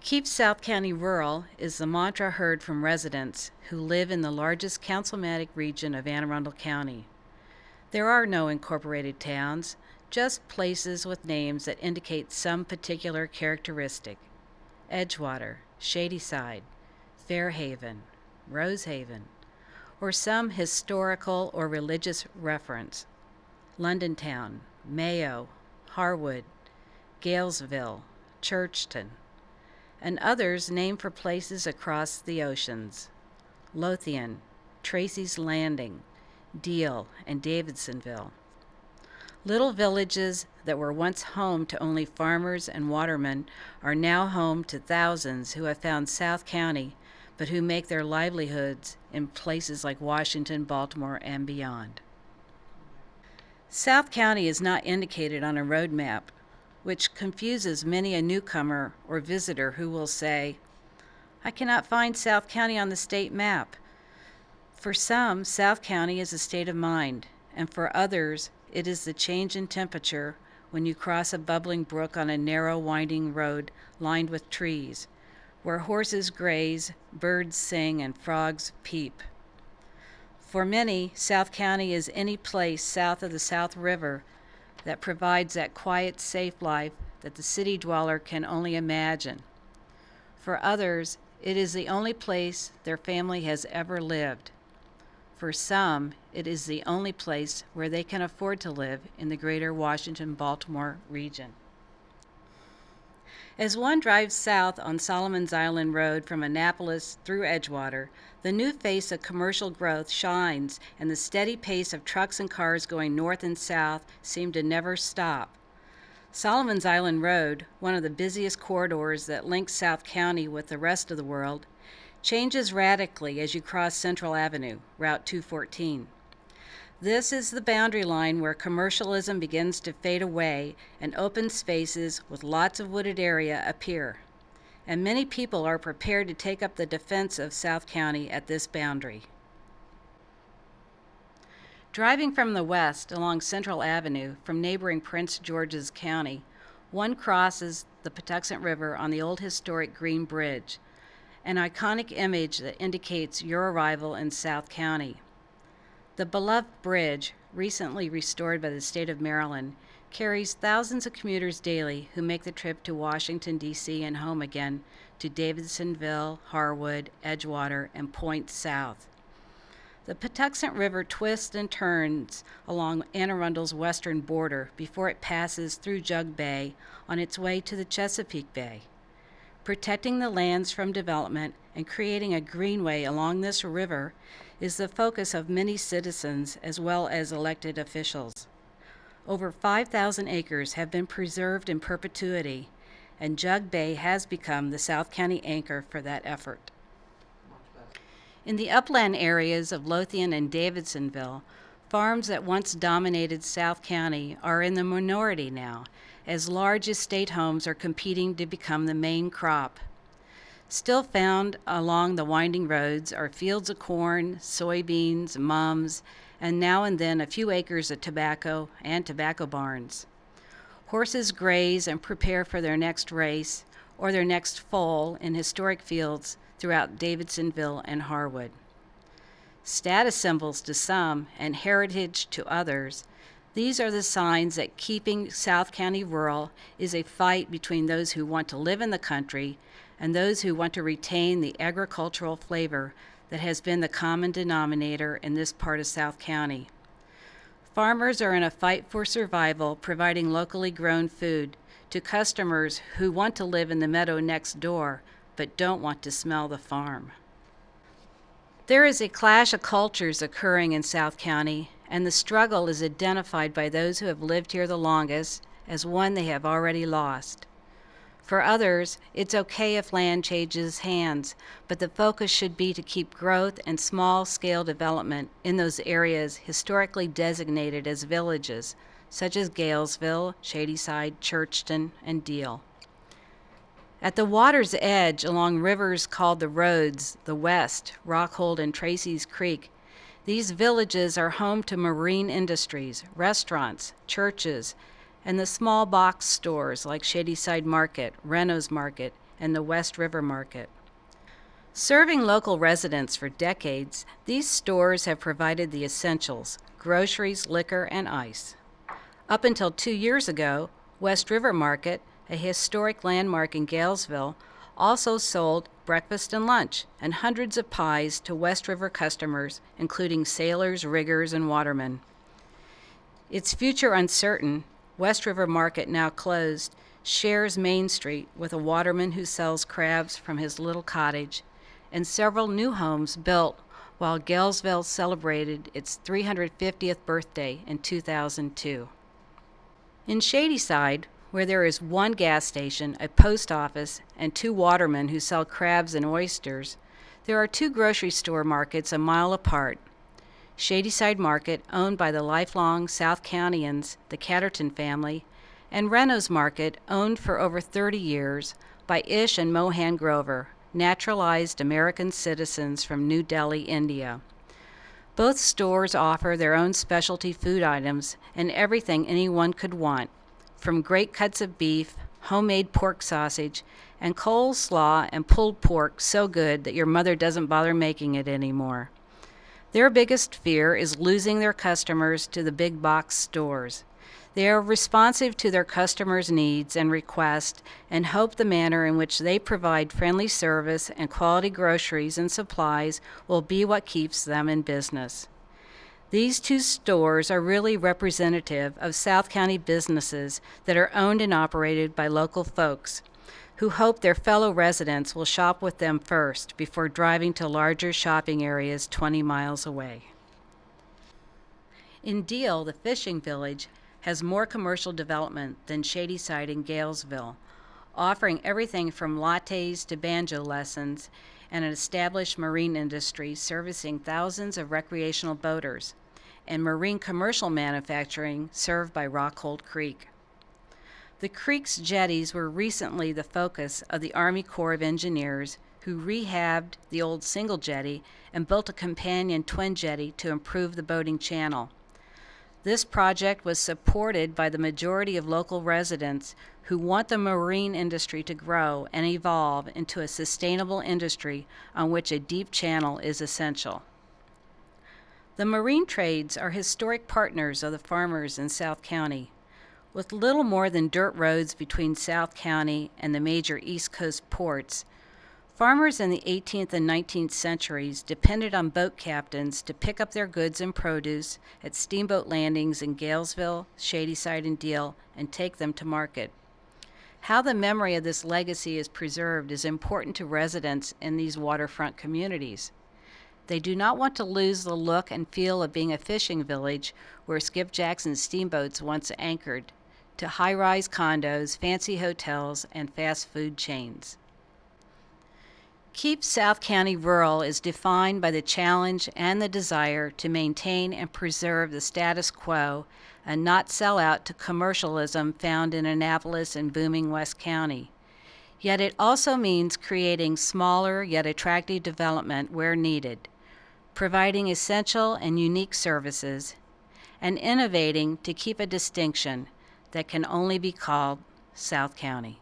Keep South County rural is the mantra heard from residents who live in the largest councilmatic region of Anne Arundel County. There are no incorporated towns, just places with names that indicate some particular characteristic. Edgewater, Shadyside, Fairhaven, Rosehaven, or some historical or religious reference. Londontown, Mayo, Harwood, Galesville, Churchton, and others named for places across the oceans. Lothian, Tracy's Landing, Deal, and Davidsonville. Little villages that were once home to only farmers and watermen are now home to thousands who have found South County, but who make their livelihoods in places like Washington, Baltimore, and beyond. South County is not indicated on a road map, which confuses many a newcomer or visitor who will say, "I cannot find South County on the state map." For some, South County is a state of mind, and for others, it is the change in temperature when you cross a bubbling brook on a narrow, winding road lined with trees, where horses graze, birds sing, and frogs peep. For many, South County is any place south of the South River that provides that quiet, safe life that the city dweller can only imagine. For others, it is the only place their family has ever lived. For some, it is the only place where they can afford to live in the greater Washington-Baltimore region. As one drives south on Solomon's Island Road from Annapolis through Edgewater, the new face of commercial growth shines, and the steady pace of trucks and cars going north and south seem to never stop. Solomon's Island Road, one of the busiest corridors that links South County with the rest of the world, changes radically as you cross Central Avenue, Route 214. This is the boundary line where commercialism begins to fade away and open spaces with lots of wooded area appear. And many people are prepared to take up the defense of South County at this boundary. Driving from the west along Central Avenue from neighboring Prince George's County, one crosses the Patuxent River on the old historic Green Bridge, an iconic image that indicates your arrival in South County. The beloved bridge, recently restored by the state of Maryland, carries thousands of commuters daily who make the trip to Washington, D.C. and home again to Davidsonville, Harwood, Edgewater, and Point South. The Patuxent River twists and turns along Anne Arundel's western border before it passes through Jug Bay on its way to the Chesapeake Bay. Protecting the lands from development and creating a greenway along this river is the focus of many citizens as well as elected officials. Over 5,000 acres have been preserved in perpetuity, and Jug Bay has become the South County anchor for that effort. In the upland areas of Lothian and Davidsonville, farms that once dominated South County are in the minority now, as large estate homes are competing to become the main crop. Still found along the winding roads are fields of corn, soybeans, mums, and now and then a few acres of tobacco and tobacco barns. Horses graze and prepare for their next race or their next foal in historic fields throughout Davidsonville and Harwood. Status symbols to some and heritage to others, these are the signs that keeping South County rural is a fight between those who want to live in the country and those who want to retain the agricultural flavor that has been the common denominator in this part of South County. Farmers are in a fight for survival, providing locally grown food to customers who want to live in the meadow next door but don't want to smell the farm. There is a clash of cultures occurring in South County, and the struggle is identified by those who have lived here the longest as one they have already lost. For others, it's okay if land changes hands, but the focus should be to keep growth and small-scale development in those areas historically designated as villages, such as Galesville, Shadyside, Churchton, and Deal. At the water's edge, along rivers called the Roads, the West, Rockhold, and Tracy's Creek, these villages are home to marine industries, restaurants, churches, and the small box stores like Shadyside Market, Reynolds Market, and the West River Market. Serving local residents for decades, these stores have provided the essentials: groceries, liquor, and ice. Up until 2 years ago, West River Market, a historic landmark in Galesville, also sold breakfast and lunch and hundreds of pies to West River customers, including sailors, riggers, and watermen. Its future uncertain, West River Market, now closed, shares Main Street with a waterman who sells crabs from his little cottage, and several new homes built while Galesville celebrated its 350th birthday in 2002. In Shadyside, where there is one gas station, a post office, and 2 watermen who sell crabs and oysters, there are 2 grocery store markets a mile apart. Shadyside Market, owned by the lifelong South Countyans, the Catterton family, and Reynolds Market, owned for over 30 years by Ish and Mohan Grover, naturalized American citizens from New Delhi, India. Both stores offer their own specialty food items and everything anyone could want, from great cuts of beef, homemade pork sausage, and coleslaw and pulled pork so good that your mother doesn't bother making it anymore. Their biggest fear is losing their customers to the big box stores. They are responsive to their customers' needs and requests and hope the manner in which they provide friendly service and quality groceries and supplies will be what keeps them in business. These 2 stores are really representative of South County businesses that are owned and operated by local folks who hope their fellow residents will shop with them first before driving to larger shopping areas 20 miles away. In Deal, the fishing village has more commercial development than Shadyside and Galesville, offering everything from lattes to banjo lessons and an established marine industry servicing thousands of recreational boaters, and marine commercial manufacturing served by Rockhold Creek. The creek's jetties were recently the focus of the Army Corps of Engineers, who rehabbed the old single jetty and built a companion twin jetty to improve the boating channel. This project was supported by the majority of local residents who want the marine industry to grow and evolve into a sustainable industry on which a deep channel is essential. The marine trades are historic partners of the farmers in South County. With little more than dirt roads between South County and the major East Coast ports, farmers in the 18th and 19th centuries depended on boat captains to pick up their goods and produce at steamboat landings in Galesville, Shadyside, and Deal and take them to market. How the memory of this legacy is preserved is important to residents in these waterfront communities. They do not want to lose the look and feel of being a fishing village where Skipjack's steamboats once anchored, to high-rise condos, fancy hotels, and fast food chains. Keep South County rural is defined by the challenge and the desire to maintain and preserve the status quo and not sell out to commercialism found in Annapolis and booming West County. Yet it also means creating smaller yet attractive development where needed, providing essential and unique services, and innovating to keep a distinction that can only be called South County.